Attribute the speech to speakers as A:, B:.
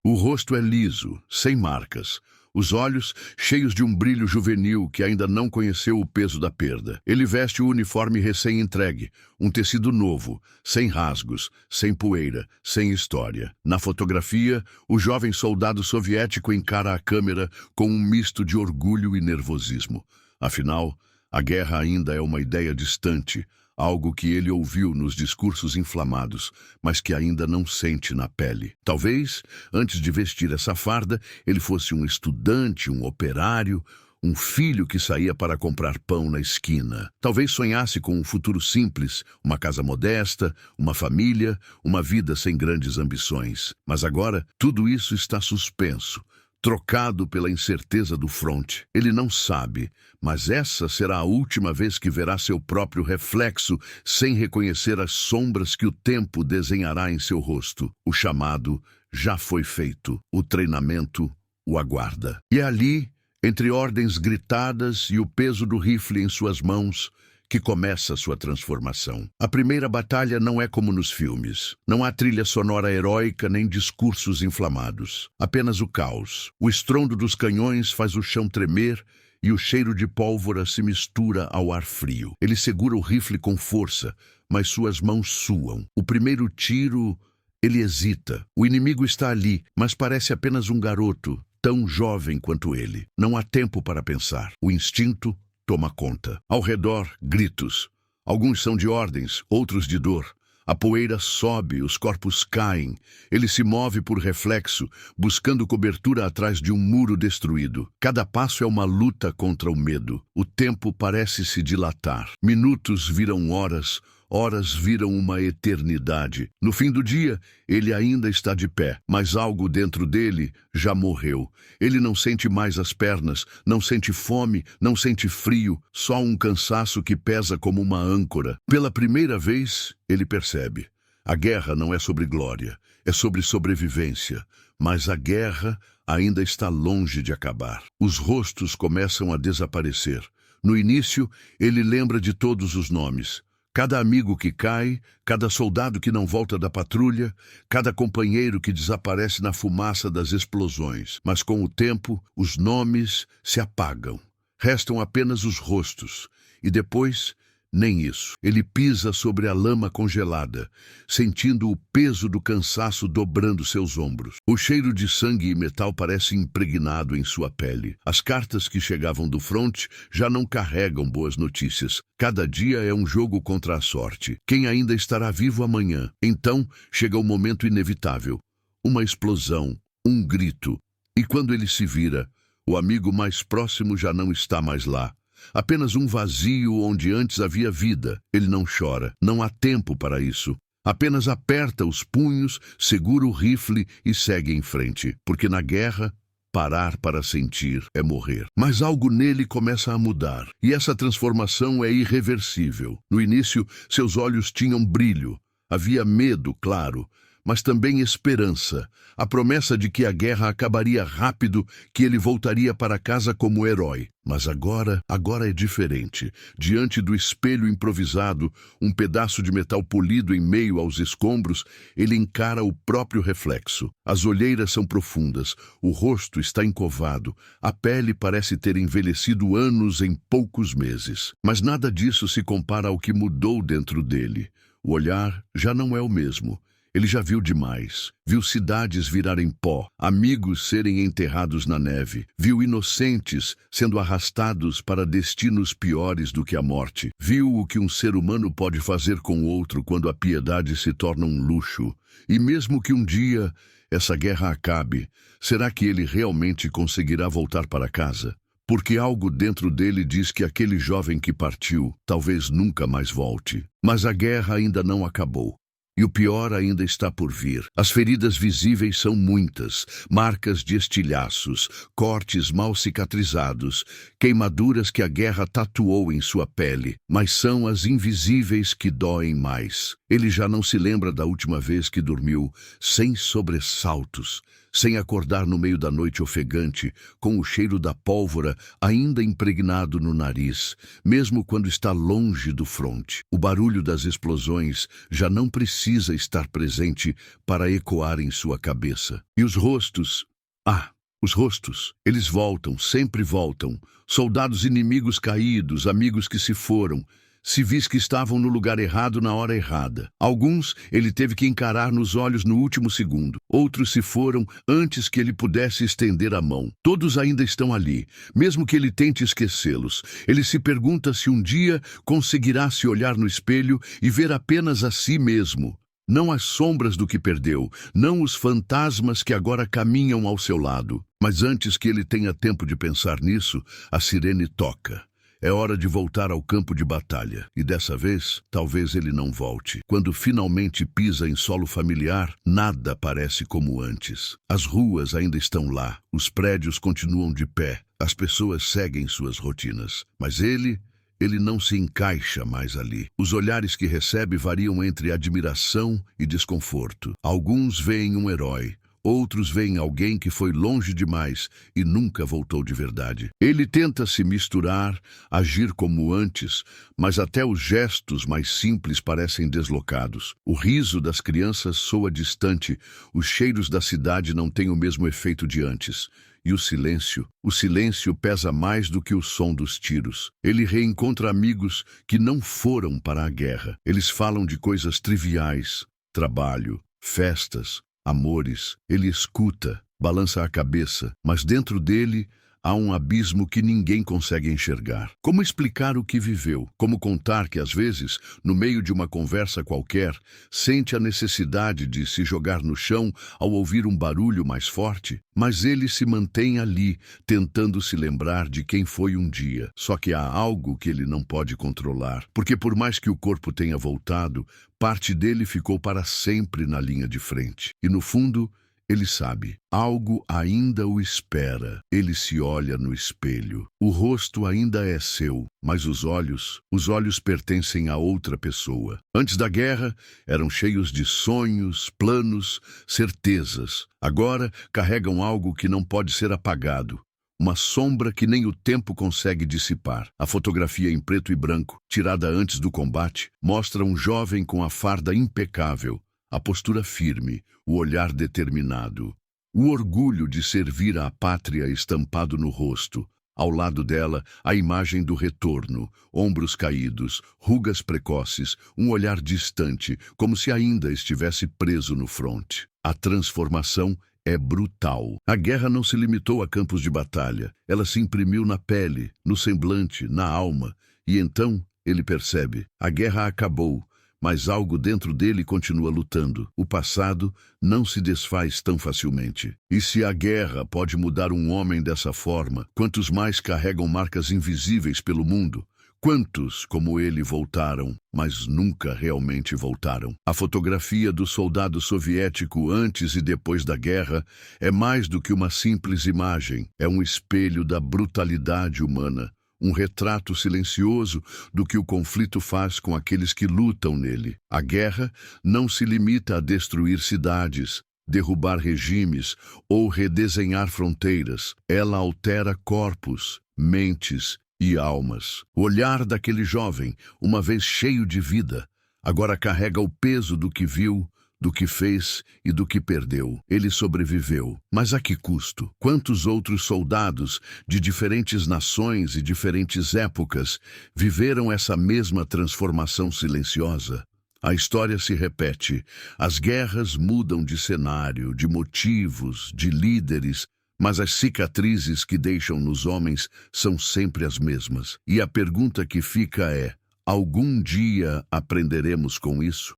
A: O rosto é liso, sem marcas. Os olhos cheios de um brilho juvenil que ainda não conheceu o peso da perda. Ele veste o uniforme recém-entregue, um tecido novo, sem rasgos, sem poeira, sem história. Na fotografia, o jovem soldado soviético encara a câmera com um misto de orgulho e nervosismo. Afinal, a guerra ainda é uma ideia distante, algo que ele ouviu nos discursos inflamados, mas que ainda não sente na pele. Talvez, antes de vestir essa farda, ele fosse um estudante, um operário, um filho que saía para comprar pão na esquina. Talvez sonhasse com um futuro simples, uma casa modesta, uma família, uma vida sem grandes ambições. Mas agora, tudo isso está suspenso, trocado pela incerteza do fronte. Ele não sabe, mas essa será a última vez que verá seu próprio reflexo sem reconhecer as sombras que o tempo desenhará em seu rosto. O chamado já foi feito, o treinamento o aguarda. E é ali, entre ordens gritadas e o peso do rifle em suas mãos, que começa sua transformação. A primeira batalha não é como nos filmes. Não há trilha sonora heróica nem discursos inflamados. Apenas o caos. O estrondo dos canhões faz o chão tremer e o cheiro de pólvora se mistura ao ar frio. Ele segura o rifle com força, mas suas mãos suam. O primeiro tiro, ele hesita. O inimigo está ali, mas parece apenas um garoto, tão jovem quanto ele. Não há tempo para pensar. O instinto toma conta. Ao redor, gritos. Alguns são de ordens, outros de dor. A poeira sobe, os corpos caem. Ele se move por reflexo, buscando cobertura atrás de um muro destruído. Cada passo é uma luta contra o medo. O tempo parece se dilatar. Minutos viram horas, horas viram uma eternidade. No fim do dia, ele ainda está de pé, mas algo dentro dele já morreu. Ele não sente mais as pernas, não sente fome, não sente frio, só um cansaço que pesa como uma âncora. Pela primeira vez, ele percebe. A guerra não é sobre glória, é sobre sobrevivência. Mas a guerra ainda está longe de acabar. Os rostos começam a desaparecer. No início, ele lembra de todos os nomes. Cada amigo que cai, cada soldado que não volta da patrulha, cada companheiro que desaparece na fumaça das explosões. Mas com o tempo, os nomes se apagam. Restam apenas os rostos. E depois, nem isso. Ele pisa sobre a lama congelada, sentindo o peso do cansaço dobrando seus ombros. O cheiro de sangue e metal parece impregnado em sua pele. As cartas que chegavam do fronte já não carregam boas notícias. Cada dia é um jogo contra a sorte. Quem ainda estará vivo amanhã? Então chega o momento inevitável. Uma explosão, um grito. E quando ele se vira, o amigo mais próximo já não está mais lá. Apenas um vazio onde antes havia vida. Ele não chora. Não há tempo para isso. Apenas aperta os punhos, segura o rifle e segue em frente. Porque na guerra, parar para sentir é morrer. Mas algo nele começa a mudar. E essa transformação é irreversível. No início, seus olhos tinham brilho. Havia medo, claro, mas também esperança. A promessa de que a guerra acabaria rápido, que ele voltaria para casa como herói. Mas agora é diferente. Diante do espelho improvisado, um pedaço de metal polido em meio aos escombros, ele encara o próprio reflexo. As olheiras são profundas, o rosto está encovado, a pele parece ter envelhecido anos em poucos meses. Mas nada disso se compara ao que mudou dentro dele. O olhar já não é o mesmo. Ele já viu demais. Viu cidades virarem pó, amigos serem enterrados na neve. Viu inocentes sendo arrastados para destinos piores do que a morte. Viu o que um ser humano pode fazer com outro quando a piedade se torna um luxo. E mesmo que um dia essa guerra acabe, será que ele realmente conseguirá voltar para casa? Porque algo dentro dele diz que aquele jovem que partiu talvez nunca mais volte. Mas a guerra ainda não acabou. E o pior ainda está por vir. As feridas visíveis são muitas, marcas de estilhaços, cortes mal cicatrizados, queimaduras que a guerra tatuou em sua pele. Mas são as invisíveis que doem mais. Ele já não se lembra da última vez que dormiu sem sobressaltos, sem acordar no meio da noite ofegante, com o cheiro da pólvora ainda impregnado no nariz, mesmo quando está longe do fronte. O barulho das explosões já não precisa estar presente para ecoar em sua cabeça. E os rostos? Os rostos, eles voltam, sempre voltam. Soldados inimigos caídos, amigos que se foram, civis que estavam no lugar errado na hora errada. Alguns ele teve que encarar nos olhos no último segundo. Outros se foram antes que ele pudesse estender a mão. Todos ainda estão ali, mesmo que ele tente esquecê-los. Ele se pergunta se um dia conseguirá se olhar no espelho e ver apenas a si mesmo. Não as sombras do que perdeu, não os fantasmas que agora caminham ao seu lado. Mas antes que ele tenha tempo de pensar nisso, a sirene toca. É hora de voltar ao campo de batalha. E dessa vez, talvez ele não volte. Quando finalmente pisa em solo familiar, nada parece como antes. As ruas ainda estão lá, os prédios continuam de pé, as pessoas seguem suas rotinas. Mas ele não se encaixa mais ali. Os olhares que recebe variam entre admiração e desconforto. Alguns veem um herói, outros veem alguém que foi longe demais e nunca voltou de verdade. Ele tenta se misturar, agir como antes, mas até os gestos mais simples parecem deslocados. O riso das crianças soa distante, os cheiros da cidade não têm o mesmo efeito de antes. E o silêncio pesa mais do que o som dos tiros. Ele reencontra amigos que não foram para a guerra. Eles falam de coisas triviais, trabalho, festas, amores. Ele escuta, balança a cabeça, mas dentro dele há um abismo que ninguém consegue enxergar. Como explicar o que viveu? Como contar que, às vezes, no meio de uma conversa qualquer, sente a necessidade de se jogar no chão ao ouvir um barulho mais forte? Mas ele se mantém ali, tentando se lembrar de quem foi um dia. Só que há algo que ele não pode controlar, porque por mais que o corpo tenha voltado, parte dele ficou para sempre na linha de frente. E no fundo, ele sabe, algo ainda o espera. Ele se olha no espelho. O rosto ainda é seu, mas os olhos pertencem a outra pessoa. Antes da guerra, eram cheios de sonhos, planos, certezas. Agora, carregam algo que não pode ser apagado. Uma sombra que nem o tempo consegue dissipar. A fotografia em preto e branco, tirada antes do combate, mostra um jovem com a farda impecável, a postura firme, o olhar determinado, o orgulho de servir à pátria estampado no rosto. Ao lado dela, a imagem do retorno, ombros caídos, rugas precoces, um olhar distante, como se ainda estivesse preso no fronte. A transformação é brutal. A guerra não se limitou a campos de batalha. Ela se imprimiu na pele, no semblante, na alma. E então ele percebe: a guerra acabou, mas algo dentro dele continua lutando. O passado não se desfaz tão facilmente. E se a guerra pode mudar um homem dessa forma, quantos mais carregam marcas invisíveis pelo mundo? Quantos, como ele, voltaram, mas nunca realmente voltaram? A fotografia do soldado soviético antes e depois da guerra é mais do que uma simples imagem. É um espelho da brutalidade humana. Um retrato silencioso do que o conflito faz com aqueles que lutam nele. A guerra não se limita a destruir cidades, derrubar regimes ou redesenhar fronteiras. Ela altera corpos, mentes e almas. O olhar daquele jovem, uma vez cheio de vida, agora carrega o peso do que viu, do que fez e do que perdeu. Ele sobreviveu, mas a que custo? Quantos outros soldados de diferentes nações e diferentes épocas viveram essa mesma transformação silenciosa? A história se repete. As guerras mudam de cenário, de motivos, de líderes, mas as cicatrizes que deixam nos homens são sempre as mesmas. E a pergunta que fica é: algum dia aprenderemos com isso?